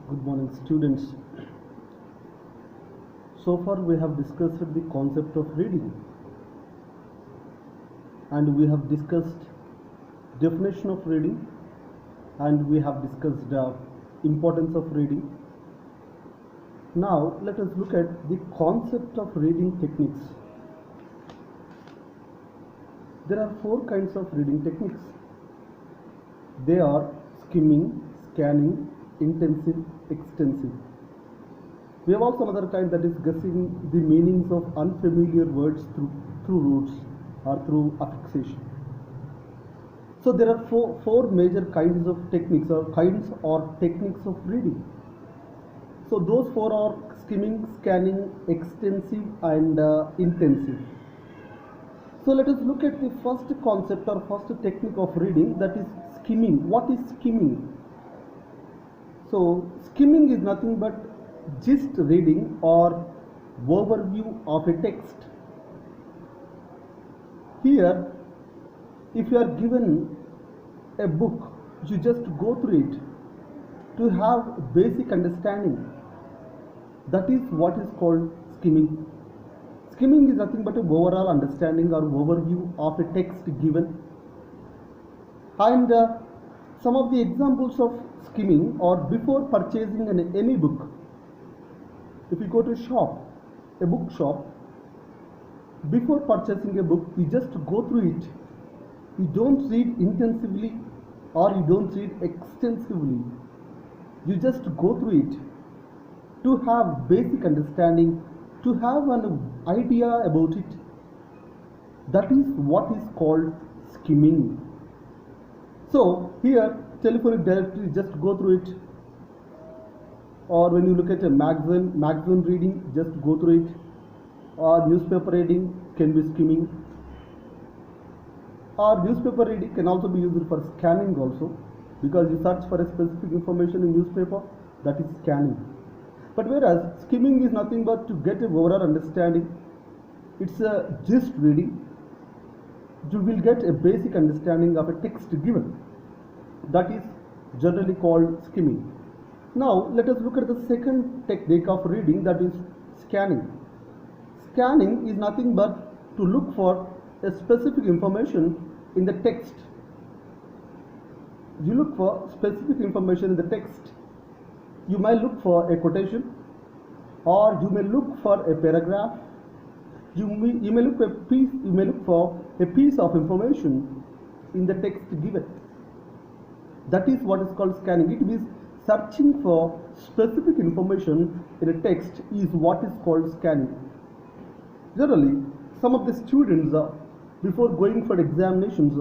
Good morning, students. So far, we have discussed the concept of reading, and we have discussed definition of reading, and we have discussed importance of reading. Now, let us look at the concept of reading techniques. There are four kinds of reading techniques. They are skimming, scanning, intensive, extensive. We have also another kind, that is guessing the meanings of unfamiliar words through roots or through affixation. So there are four major kinds of techniques or techniques of reading. So those four are skimming, scanning, extensive, and intensive. So let us look at the first concept or first technique of reading, that is skimming. What is skimming? So skimming is nothing but gist reading or overview of a text. Here, if you are given a book, you just go through it to have basic understanding. That is what is called skimming. Skimming is nothing but an overall understanding or overview of a text given. And some of the examples of skimming are before purchasing any book. If you go to a book shop, before purchasing a book, you just go through it. You don't read intensively or you don't read extensively. You just go through it to have basic understanding, to have an idea about it. That is what is called skimming. So here, telephonic directory, just go through it. Or when you look at a magazine reading, just go through it. Or newspaper reading can be skimming. Or newspaper reading can also be used for scanning also, because you search for a specific information in newspaper, that is scanning. But whereas skimming is nothing but to get a overall understanding, it's a gist reading. You will get a basic understanding of a text given. That is generally called skimming. Now let us look at the second technique of reading, that is scanning. Scanning is nothing but to look for a specific information in the text. You look for specific information in the text. You may look for a quotation, or you may look for a paragraph. You may look for a piece of information in the text given. That is what is called scanning. It means searching for specific information in a text is what is called scanning. Generally, some of the students, before going for examinations,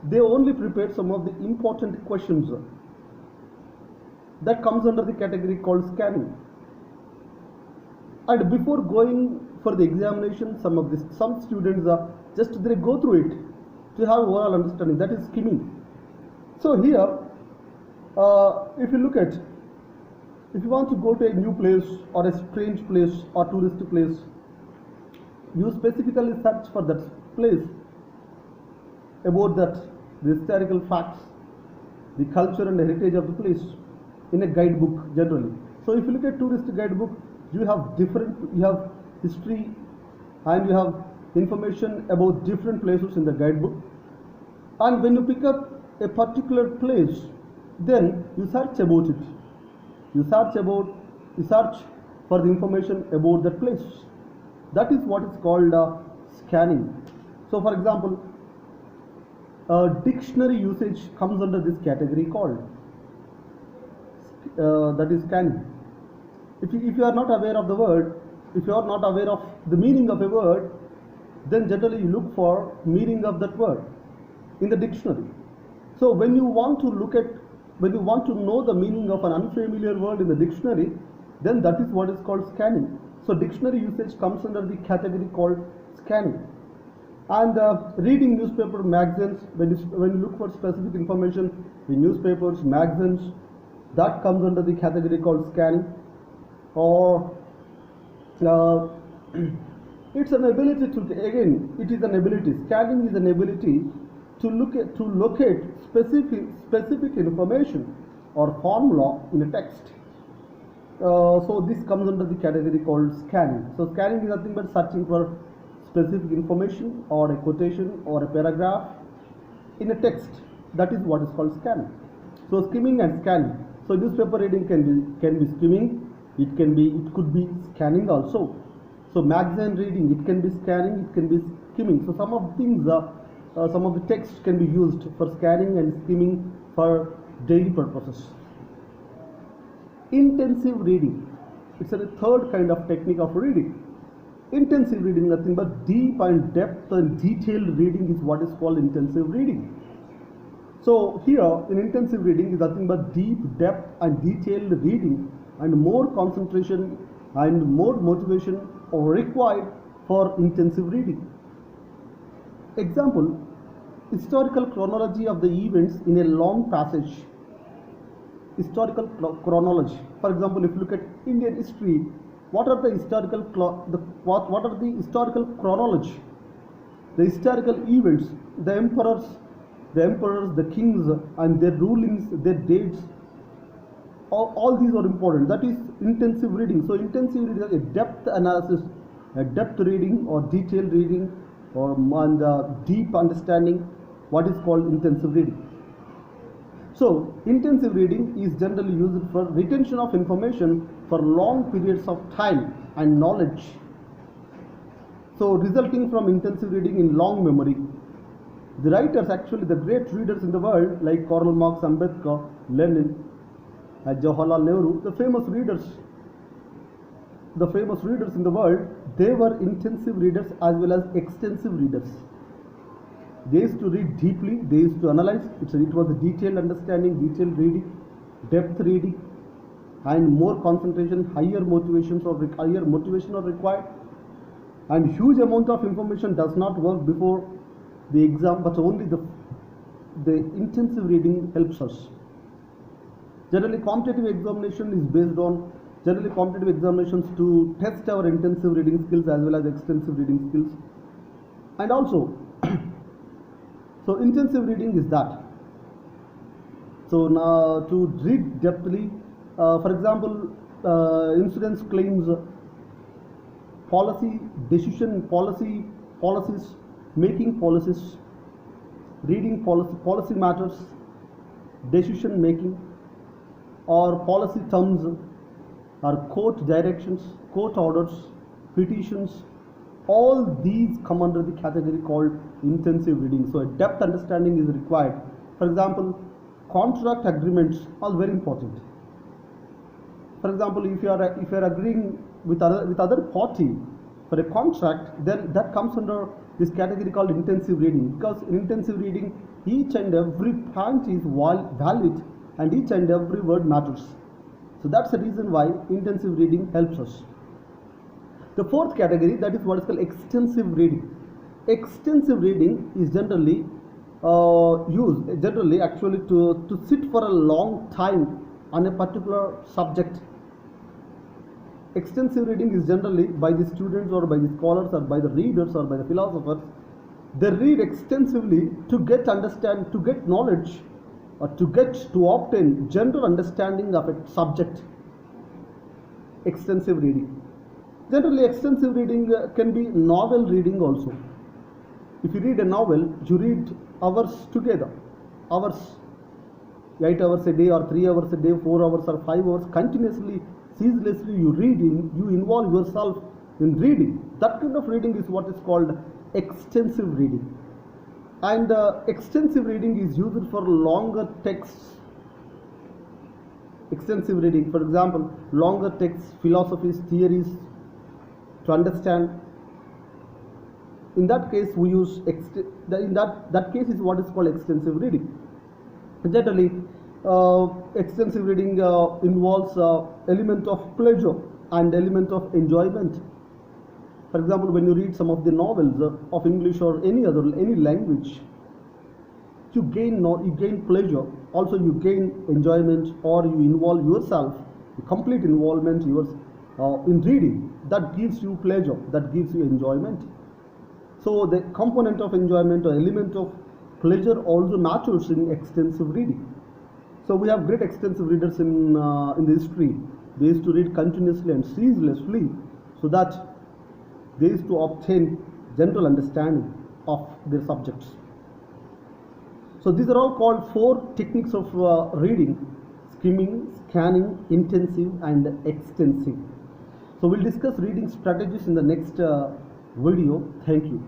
they only prepare some of the important questions. That comes under the category called scanning. And before going for the examination, some students they go through it to have overall understanding. That is skimming. So here, if you want to go to a new place or a strange place or tourist place, you specifically search for that place, about the historical facts, the culture and the heritage of the place in a guidebook generally. So if you look at tourist guidebook, you have history and you have information about different places in the guidebook. And when you pick up a particular place, then you search about it. You search for the information about that place. That is what is called scanning. So for example, dictionary usage comes under this category called that is scanning. If you are not aware of the word, if you are not aware of the meaning of a word, then generally you look for meaning of that word in the dictionary. So when you want to know the meaning of an unfamiliar word in the dictionary, then that is what is called scanning. So dictionary usage comes under the category called scanning. And reading newspaper, magazines, when you look for specific information in newspapers, magazines, that comes under the category called scanning. Or it's an ability scanning is an ability to locate specific information or formula in a text. So this comes under the category called scanning. So scanning is nothing but searching for specific information or a quotation or a paragraph in a text. That is what is called scanning. So skimming and scanning. So newspaper reading can be skimming. It could be scanning also. So magazine reading, it can be scanning, it can be skimming. So some of things, some of the text can be used for scanning and skimming for daily purposes. Intensive reading, it's a third kind of technique of reading. Intensive reading, nothing but deep and depth and detailed reading is what is called intensive reading. So here in intensive reading is nothing but deep depth and detailed reading, and more concentration and more motivation are required for intensive reading. Example, historical chronology of the events in a long passage. Historical chronology. For example, if you look at Indian history, what are the historical chronology? The historical events, the emperors, the kings, and their rulings, their dates. All these are important. That is intensive reading. So intensive reading is a depth analysis, a depth reading or detailed reading, or deep understanding. What is called intensive reading. So intensive reading is generally used for retention of information for long periods of time and knowledge. So resulting from intensive reading in long memory. The writers, actually the great readers in the world, like Karl Marx, Ambedkar, Lenin, Jawaharlal Nehru, the famous readers in the world, they were intensive readers as well as extensive readers. They used to read deeply, they used to analyze. It was a detailed understanding, detailed reading, depth reading, and more concentration, higher motivation are required. And huge amount of information does not work before the exam, but only the intensive reading helps us. Generally, competitive examinations to test our intensive reading skills as well as extensive reading skills. And also, so intensive reading is that. So now to read depthly, for example, insurance claims, policies, making policies, reading policy matters, decision making, or policy terms, or court directions, court orders, petitions. All these come under the category called intensive reading. So a depth understanding is required. For example, contract agreements are very important. For example, if you are agreeing with other party for a contract, then that comes under this category called intensive reading. Because in intensive reading, each and every point is valid and each and every word matters. So that's the reason why intensive reading helps us. The fourth category, that is what is called extensive reading. Extensive reading is generally used to sit for a long time on a particular subject. Extensive reading is generally by the students or by the scholars or by the readers or by the philosophers. They read extensively to get knowledge, or to obtain general understanding of a subject. Extensive reading. Generally, extensive reading can be novel reading also. If you read a novel, you read hours together. 8 hours a day or 3 hours a day, 4 hours or 5 hours, continuously, ceaselessly you read, you involve yourself in reading. That kind of reading is what is called extensive reading. And extensive reading is used for longer texts. Extensive reading, for example, longer texts, philosophies, theories, to understand. In that case, we use that case is what is called extensive reading. Generally, extensive reading involves element of pleasure and element of enjoyment. For example, when you read some of the novels of English or any language, you gain pleasure. Also, you gain enjoyment, or you involve yourself, complete involvement in reading. That gives you pleasure, that gives you enjoyment. So the component of enjoyment or element of pleasure also matters in extensive reading. So we have great extensive readers in the history, They used to read continuously and ceaselessly so that they used to obtain general understanding of their subjects. So these are all called four techniques of reading: skimming, scanning, intensive and extensive. So we'll discuss reading strategies in the next video. Thank you.